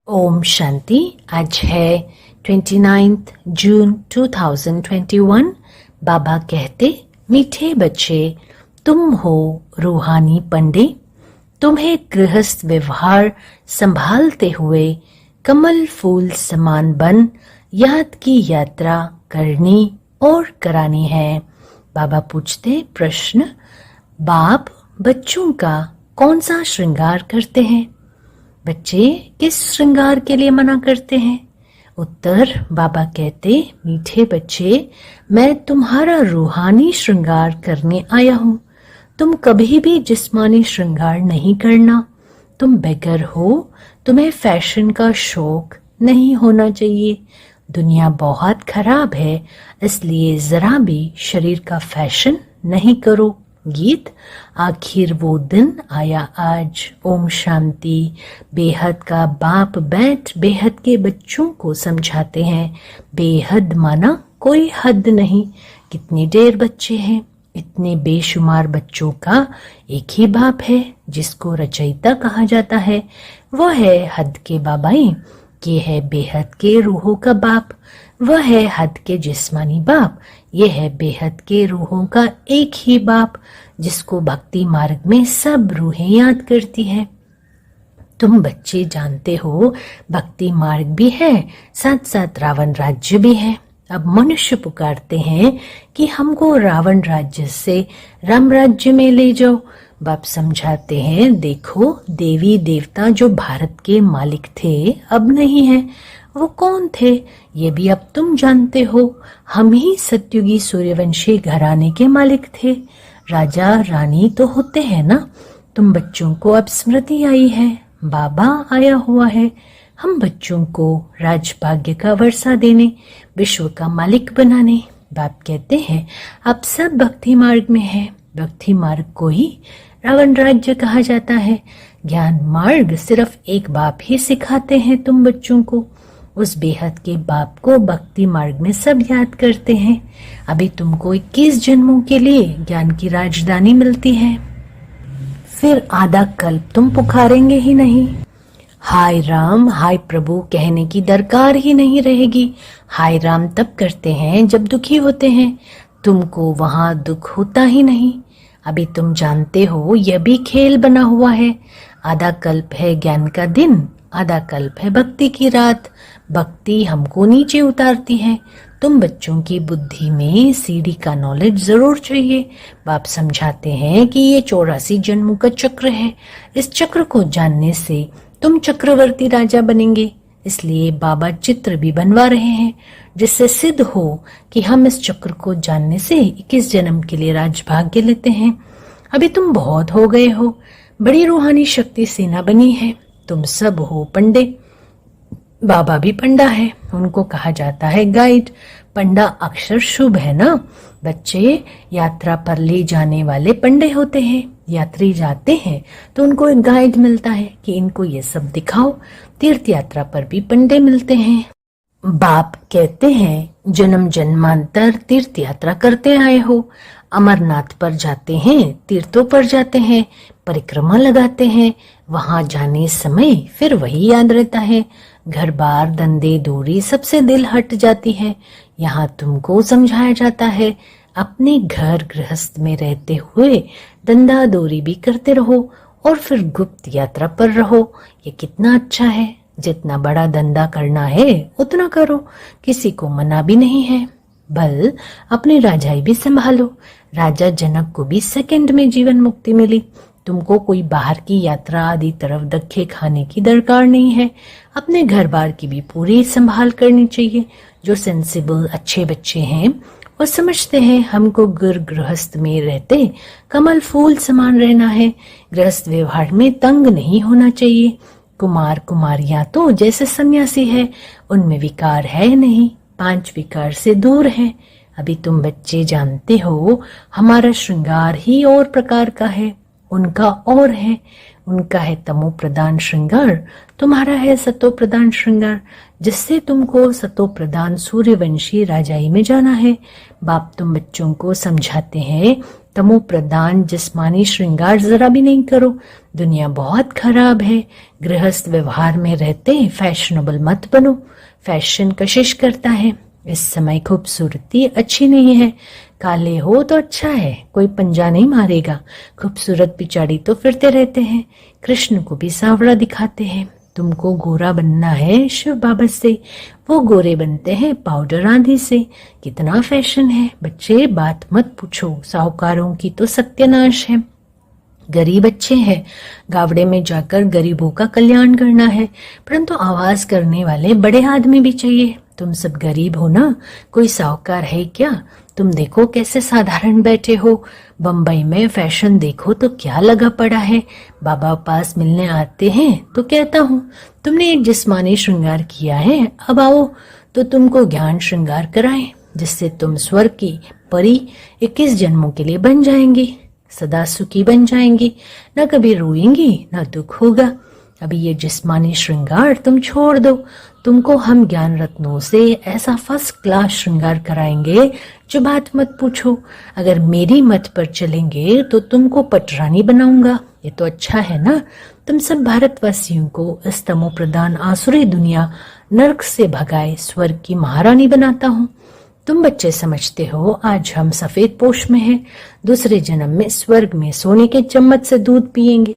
ओम शांति। आज है 29 जून 2021। बाबा कहते, मीठे बच्चे, तुम हो रूहानी पंडित। तुम्हें गृहस्थ व्यवहार संभालते हुए कमल फूल समान बन याद की यात्रा करनी और करानी है। बाबा पूछते प्रश्न, बाप बच्चों का कौन सा श्रृंगार करते हैं? बच्चे किस श्रृंगार के लिए मना करते हैं? उत्तर, बाबा कहते, मीठे बच्चे, मैं तुम्हारा रूहानी श्रृंगार करने आया हूँ। तुम कभी भी जिस्मानी श्रृंगार नहीं करना। तुम बेगर हो, तुम्हें फैशन का शौक नहीं होना चाहिए। दुनिया बहुत खराब है, इसलिए जरा भी शरीर का फैशन नहीं करो। गीत। आखिर वो दिन आया आज। ओम शांति। बेहद का बाप बैठ बेहद के बच्चों को समझाते हैं। बेहद माना कोई हद नहीं। कितने ढेर बच्चे हैं, इतने बेशुमार बच्चों का एक ही बाप है जिसको रचयिता कहा जाता है। वह है हद के बाबाई। ये है बेहद के रूहों का बाप। वह है हद के जिस्मानी बाप। यह है बेहद के रूहों का एक ही बाप जिसको भक्ति मार्ग में सब रूहें याद करती है। तुम बच्चे जानते हो, भक्ति मार्ग भी है, साथ साथ रावण राज्य भी है। अब मनुष्य पुकारते हैं कि हमको रावण राज्य से राम राज्य में ले जाओ। बाप समझाते हैं, देखो देवी देवता जो भारत के मालिक थे अब नहीं है। वो कौन थे ये भी अब तुम जानते हो। हम ही सत्युगी सूर्यवंशी घराने के मालिक थे। राजा रानी तो होते हैं ना। तुम बच्चों को अब स्मृति आई है, बाबा आया हुआ है हम बच्चों को राजभाग्य का वर्षा देने, विश्व का मालिक बनाने। बाप कहते हैं अब सब भक्ति मार्ग में है। भक्ति मार्ग को ही रावण राज्य कहा जाता है। ज्ञान मार्ग सिर्फ एक बाप ही सिखाते हैं तुम बच्चों को। उस बेहद के बाप को भक्ति मार्ग में सब याद करते हैं। अभी तुमको 21 जन्मों के लिए ज्ञान की राजधानी मिलती है। फिर आधा कल्प तुम पुकारेंगे ही नहीं। हाय राम, हाय प्रभु कहने की दरकार ही नहीं रहेगी। हाय राम तब करते हैं जब दुखी होते हैं। तुमको वहां दुख होता ही नहीं। अभी तुम जानते हो यह भी खेल बना हुआ है। आधा कल्प है ज्ञान का दिन, आधा कल्प है भक्ति की रात। भक्ति हमको नीचे उतारती है। तुम बच्चों की बुद्धि में सीढ़ी का नॉलेज जरूर चाहिए। बाप समझाते हैं कि ये 84 जन्मों का चक्र है। इस चक्र को जानने से तुम चक्रवर्ती राजा बनेंगे। इसलिए बाबा चित्र भी बनवा रहे हैं जिससे सिद्ध हो कि हम इस चक्र को जानने से 21 जन्म के लिए राजभाग्य लेते हैं। अभी तुम बहुत हो गए हो। बड़ी रूहानी शक्ति सेना बनी है। तुम सब हो पंडे। बाबा भी पंडा है, उनको कहा जाता है गाइड। पंडा अक्षर शुभ है ना। बच्चे यात्रा पर ले जाने वाले पंडे होते हैं। यात्री जाते हैं तो उनको एक गाइड मिलता है कि इनको ये सब दिखाओ। तीर्थ यात्रा पर भी पंडे मिलते हैं। बाप कहते हैं जन्म जन्मांतर तीर्थ यात्रा करते आए हो। अमरनाथ पर जाते हैं, तीर्थों पर जाते हैं, परिक्रमा लगाते हैं। वहां जाने समय फिर वही याद रहता है। घर बार धंधे दूरी सबसे दिल हट जाती है। यहाँ तुमको समझाया जाता है अपने घर गृहस्थ में रहते हुए धंधा दूरी भी करते रहो और फिर गुप्त यात्रा पर रहो। ये कितना अच्छा है। जितना बड़ा धंधा करना है उतना करो, किसी को मना भी नहीं है। बल अपनी राजाई भी संभालो। राजा जनक को भी सेकंड में जीवन मुक्ति मिली। तुमको कोई बाहर की यात्रा आदि तरफ धक्के खाने की दरकार नहीं है। अपने घर बार की भी पूरी संभाल करनी चाहिए। जो सेंसिबल अच्छे बच्चे हैं वो समझते हैं हमको गृहस्थ में रहते कमल फूल समान रहना है। गृहस्थ व्यवहार में तंग नहीं होना चाहिए। कुमार कुमारियां तो जैसे सन्यासी है, उनमें विकार है नहीं, 5 विकार से दूर है। अभी तुम बच्चे जानते हो हमारा श्रृंगार ही और प्रकार का है, उनका और है। उनका है तमो प्रधान श्रृंगार, तुम्हारा है सतो प्रधान श्रृंगार, जिससे तुमको सतो प्रधान सूर्यवंशी राजाई में जाना है। बाप तुम बच्चों को समझाते हैं तमो प्रधान जिस्मानी श्रृंगार जरा भी नहीं करो। दुनिया बहुत खराब है। गृहस्थ व्यवहार में रहते फैशनेबल मत बनो। फैशन कशिश करता है। इस समय खूबसूरती अच्छी नहीं है। काले हो तो अच्छा है, कोई पंजा नहीं मारेगा। खूबसूरत पिचाड़ी तो फिरते रहते हैं। कृष्ण को भी सांवला दिखाते हैं। तुमको गोरा बनना है शिव बाबा से, वो गोरे बनते हैं पाउडर आदि से। कितना फैशन है। बच्चे बात मत पूछो, साहूकारों की तो सत्यानाश है। गरीब अच्छे हैं, गावड़े में जाकर गरीबों का कल्याण करना है, परंतु आवाज करने वाले बड़े आदमी भी चाहिए। तुम सब गरीब हो ना, कोई साहूकार है क्या? तुम देखो कैसे साधारण बैठे हो। बम्बई में फैशन देखो तो क्या लगा पड़ा है। बाबा पास मिलने आते हैं तो कहता हूँ तुमने एक जिस्मानी श्रृंगार किया है, अब आओ तो तुमको ज्ञान श्रृंगार कराएं, जिससे तुम स्वर्ग की परी 21 जन्मों के लिए बन जाएंगी, सदा सुखी बन जाएंगी, न कभी रोएंगी न दुख होगा। अभी ये जिस्मानी श्रृंगार तुम छोड़ दो। तुमको हम ज्ञान रत्नों से ऐसा फर्स्ट क्लास श्रृंगार कराएंगे जो बात मत पूछो। अगर मेरी मत पर चलेंगे तो तुमको पटरानी बनाऊंगा। ये तो अच्छा है ना। तुम सब भारतवासियों को इस तमो प्रधान आसुरी दुनिया नरक से भगाए स्वर्ग की महारानी बनाता हूँ। तुम बच्चे समझते हो आज हम सफेद पोश में हैं, दूसरे जन्म में स्वर्ग में सोने के चम्मच से दूध पिएंगे।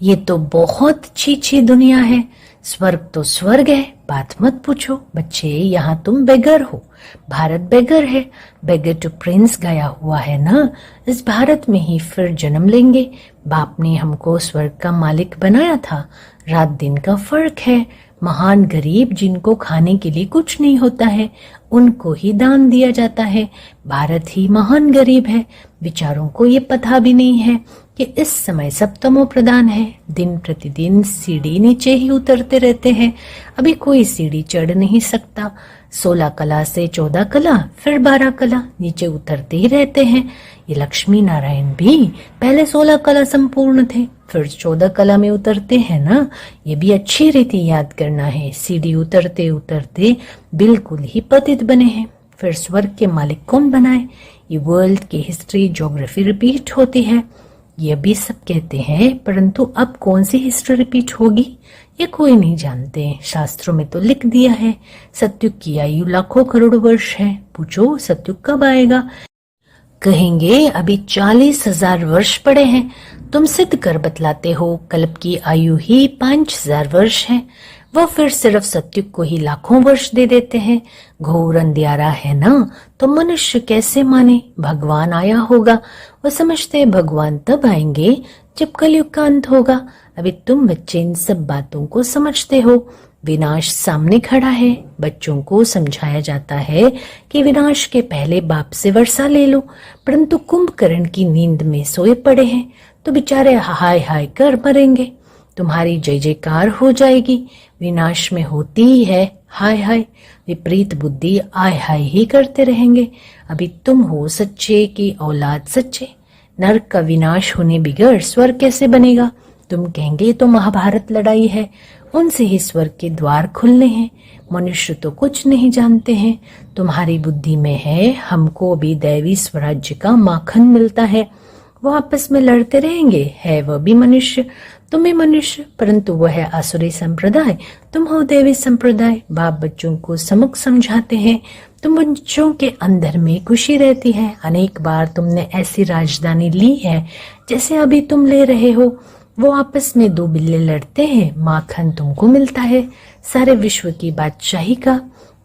ये तो बहुत अच्छी दुनिया है। स्वर्ग तो स्वर्ग है, बात मत पूछो। बच्चे यहाँ तुम बेगर हो, भारत बेगर है। बेगर टू प्रिंस गया हुआ है ना, इस भारत में ही फिर जन्म लेंगे। बाप ने हमको स्वर्ग का मालिक बनाया था। रात दिन का फर्क है। महान गरीब जिनको खाने के लिए कुछ नहीं होता है, उनको ही दान दिया जाता है। भारत ही महान गरीब है। विचारों को ये पता भी नहीं है कि इस समय सब तमो प्रधान है। दिन प्रतिदिन सीढ़ी नीचे ही उतरते रहते हैं। अभी कोई सीढ़ी चढ़ नहीं सकता। 16 कला से 14 कला, फिर 12 कला, नीचे उतरते ही रहते हैं। ये लक्ष्मी नारायण भी पहले 16 कला संपूर्ण थे, फिर 14 कला में उतरते हैं ना। ये भी अच्छी रीति याद करना है। सीढ़ी उतरते उतरते बिल्कुल ही पतित बने हैं। फिर स्वर्ग के मालिक कौन बनाए? ये वर्ल्ड की हिस्ट्री ज्योग्राफी रिपीट होती है। ये भी सब कहते हैं, परंतु अब कौन सी हिस्ट्री रिपीट होगी ये कोई नहीं जानते। शास्त्रों में तो लिख दिया है सतयुग की आयु लाखों करोड़ वर्ष है। पूछो सतयुग कब आएगा? कहेंगे अभी 40,000 वर्ष पड़े हैं। तुम सिद्ध कर बतलाते हो कल्प की आयु ही 5,000 वर्ष है। वह फिर सिर्फ सतयुग को ही लाखों वर्ष दे देते हैं। घोर अंधियारा है ना, तो मनुष्य कैसे माने भगवान आया होगा। वो समझते हैं भगवान तब आएंगे जब कलयुग का अंत होगा। अभी तुम बच्चे इन सब बातों को समझते हो। विनाश सामने खड़ा है। बच्चों को समझाया जाता है कि विनाश के पहले बाप से वर्षा ले लो, परंतु कुंभकर्ण की नींद में सोए पड़े हैं तो बेचारे हाय हाय कर मरेंगे। तुम्हारी जय जयकार हो जाएगी। विनाश में होती ही है हाय हाय। विपरीत बुद्धि आय हाय ही करते रहेंगे। अभी तुम हो सच्चे की औलाद सच्चे। नरक का विनाश होने बिगड़ स्वर्ग कैसे बनेगा? तुम कहेंगे तो महाभारत लड़ाई है, उनसे ही स्वर्ग के द्वार खुलने हैं। मनुष्य तो कुछ नहीं जानते हैं। तुम्हारी बुद्धि में है हमको भी दैवी स्वराज्य का माखन मिलता है। वो आपस में लड़ते रहेंगे। है वह भी मनुष्य, तुम भी मनुष्य, परंतु वह है आसुरी संप्रदाय, तुम हो देवी संप्रदाय। बाप बच्चों को सम्मुख समझाते हैं। तुम बच्चों के अंदर में खुशी रहती है। अनेक बार तुमने ऐसी राजधानी ली है जैसे अभी तुम ले रहे हो। वो आपस में दो बिल्ले लड़ते हैं, माखन तुमको मिलता है सारे विश्व की बादशाही का।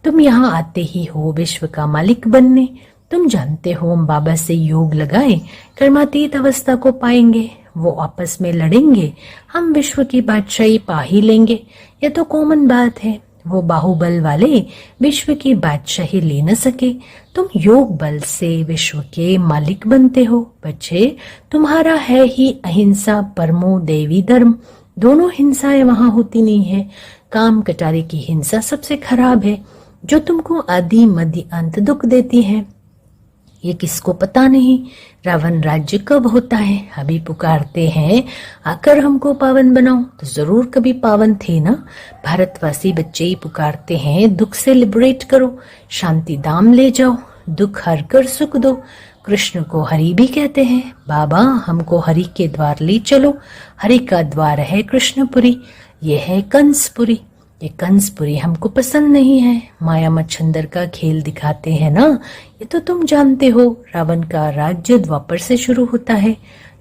तुम यहाँ आते ही हो विश्व का मालिक बनने। तुम जानते हो हम बाबा से योग लगाए कर्मातीत अवस्था को पाएंगे। वो आपस में लड़ेंगे, हम विश्व की बादशाही पा ही लेंगे। यह तो कॉमन बात है। वो बाहुबल वाले विश्व की बादशाही ले न सके। तुम योग बल से विश्व के मालिक बनते हो। बच्चे तुम्हारा है ही अहिंसा परमो देवी धर्म। दोनों हिंसाएं वहां होती नहीं है। काम कटारे की हिंसा सबसे खराब है, जो तुमको आदि मध्य अंत दुख देती है। ये किसको पता नहीं रावण राज्य कब होता है। अभी पुकारते हैं आकर हमको पावन बनाओ, तो जरूर कभी पावन थे ना। भारतवासी बच्चे ही पुकारते हैं दुख से लिबरेट करो, शांति धाम ले जाओ, दुख हर कर सुख दो। कृष्ण को हरि भी कहते हैं। बाबा हमको हरि के द्वार ले चलो। हरि का द्वार है कृष्णपुरी, ये है कंसपुरी। ये कंसपुरी हमको पसंद नहीं है। माया मच्छंदर का खेल दिखाते हैं ना, ये तो तुम जानते हो। रावण का राज्य द्वापर से शुरू होता है।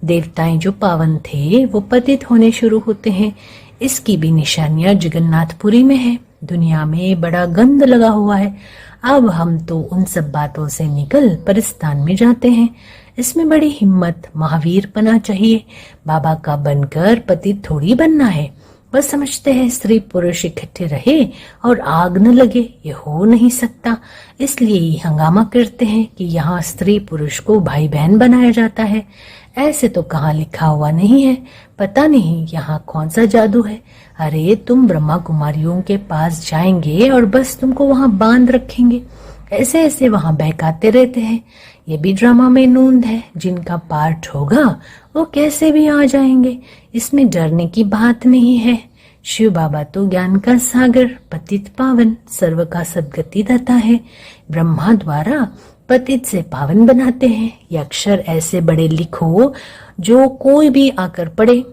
देवताएं जो पावन थे वो पतित होने शुरू होते हैं। इसकी भी निशानियां जगन्नाथपुरी में है। दुनिया में बड़ा गंद लगा हुआ है। अब हम तो उन सब बातों से निकल परिस्तान में जाते हैं। इसमें बड़ी हिम्मत, महावीर पना चाहिए। बाबा का बनकर पतित थोड़ी बनना है। बस समझते हैं स्त्री पुरुष इकट्ठे रहे और आग न लगे, ये हो नहीं सकता। इसलिए ही हंगामा करते हैं कि यहाँ स्त्री पुरुष को भाई बहन बनाया जाता है। ऐसे तो कहाँ लिखा हुआ नहीं है। पता नहीं यहाँ कौन सा जादू है। अरे तुम ब्रह्मा कुमारियों के पास जाएंगे और बस तुमको वहां बांध रखेंगे। ऐसे ऐसे वहां बहकाते रहते हैं। ये भी ड्रामा में नूंद है। जिनका पार्ट होगा वो कैसे भी आ जाएंगे, इसमें डरने की बात नहीं है। शिव बाबा तो ज्ञान का सागर, पतित पावन, सर्व का सद्गति दाता है। ब्रह्मा द्वारा पतित से पावन बनाते हैं। ये अक्षर ऐसे बड़े लिखो जो कोई भी आकर पढ़े।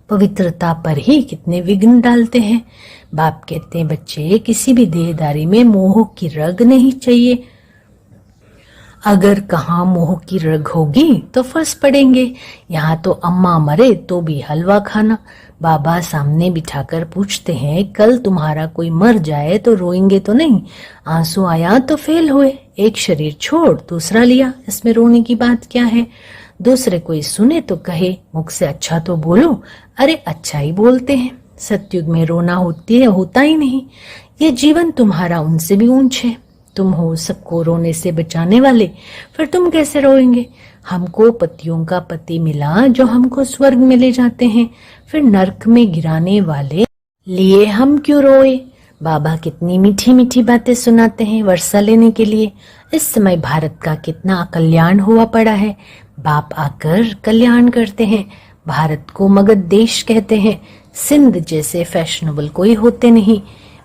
पवित्रता पर ही कितने विघ्न डालते हैं। बाप कहते हैं बच्चे किसी भी देहदारी में मोह की रग नहीं चाहिए। अगर कहाँ मोह की रग होगी तो फंस पड़ेंगे। यहाँ तो अम्मा मरे तो भी हलवा खाना। बाबा सामने बिठाकर पूछते हैं कल तुम्हारा कोई मर जाए तो रोएंगे तो नहीं? आंसू आया तो फेल हुए। एक शरीर छोड़ दूसरा लिया, इसमें रोने की बात क्या है? दूसरे कोई सुने तो कहे मुख से अच्छा तो बोलो। अरे अच्छा ही बोलते हैं। सतयुग में रोना होता ही नहीं। ये जीवन तुम्हारा उनसे भी ऊंच है। तुम हो सबको रोने से बचाने वाले, फिर तुम कैसे रोएंगे? हमको पतियों का पति मिला जो हमको स्वर्ग में ले जाते हैं, फिर नरक में गिराने वाले लिए हम क्यों रोए? बाबा कितनी मीठी मीठी बातें सुनाते हैं वर्षा लेने के लिए। इस समय भारत का कितना कल्याण हुआ पड़ा है। बाप आकर कल्याण करते हैं। भारत को मगध देश कहते हैं। सिंध जैसे फैशनेबल कोई होते नहीं।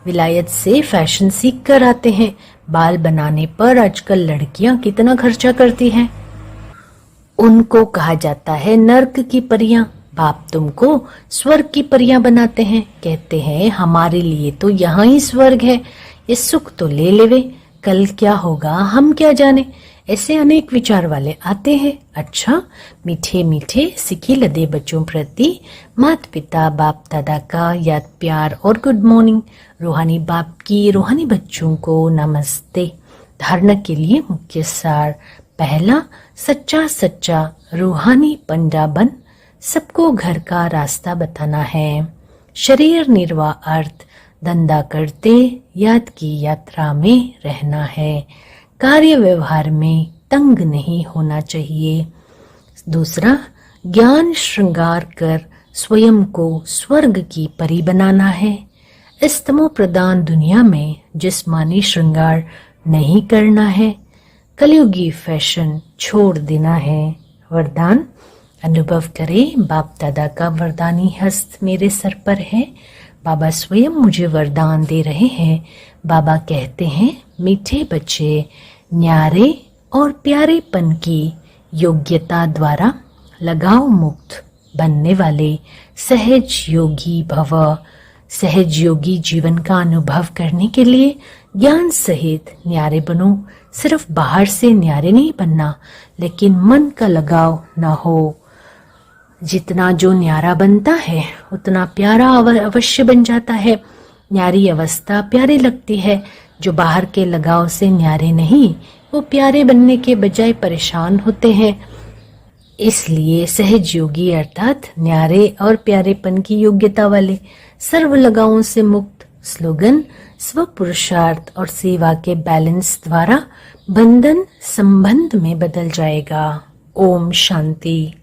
विलायत से फैशन सीख कर आते हैं। बाल बनाने पर आजकल लड़कियां कितना खर्चा करती हैं। उनको कहा जाता है नर्क की परियां। बाप तुमको स्वर्ग की परियां बनाते हैं। कहते हैं हमारे लिए तो यहाँ ही स्वर्ग है, ये सुख तो ले लेवे, कल क्या होगा हम क्या जाने। ऐसे अनेक विचार वाले आते हैं। अच्छा, मीठे मीठे सिखे लदे बच्चों प्रति माता पिता बाप दादा का याद प्यार और गुड मॉर्निंग। रूहानी बाप की रूहानी बच्चों को नमस्ते। धारणा के लिए मुख्य सार। पहला, सच्चा सच्चा रूहानी पंडा बन सबको घर का रास्ता बताना है। शरीर निर्वाह अर्थ धंधा करते याद की यात्रा में रहना है। कार्य व्यवहार में तंग नहीं होना चाहिए। दूसरा, ज्ञान श्रृंगार कर स्वयं को स्वर्ग की परी बनाना है। इस तमो प्रदान दुनिया में जिस्मानी श्रृंगार नहीं करना है। कलयुगी फैशन छोड़ देना है। वरदान, अनुभव करें बाप दादा का वरदानी हस्त मेरे सर पर है। बाबा स्वयं मुझे वरदान दे रहे हैं। बाबा कहते हैं मीठे बच्चे न्यारे और प्यारेपन की योग्यता द्वारा लगाव मुक्त बनने वाले सहज योगी भव। सहज योगी जीवन का अनुभव करने के लिए ज्ञान सहित न्यारे बनो। सिर्फ बाहर से न्यारे नहीं बनना, लेकिन मन का लगाव ना हो। जितना जो न्यारा बनता है उतना प्यारा अवश्य बन जाता है। न्यारी अवस्था प्यारी लगती है। जो बाहर के लगाव से न्यारे नहीं, वो प्यारे बनने के बजाय परेशान होते हैं। इसलिए सहज योगी अर्थात न्यारे और प्यारेपन की योग्यता वाले, सर्व लगावों से मुक्त। स्लोगन, स्व पुरुषार्थ और सेवा के बैलेंस द्वारा बंधन संबंध में बदल जाएगा। ओम शांति।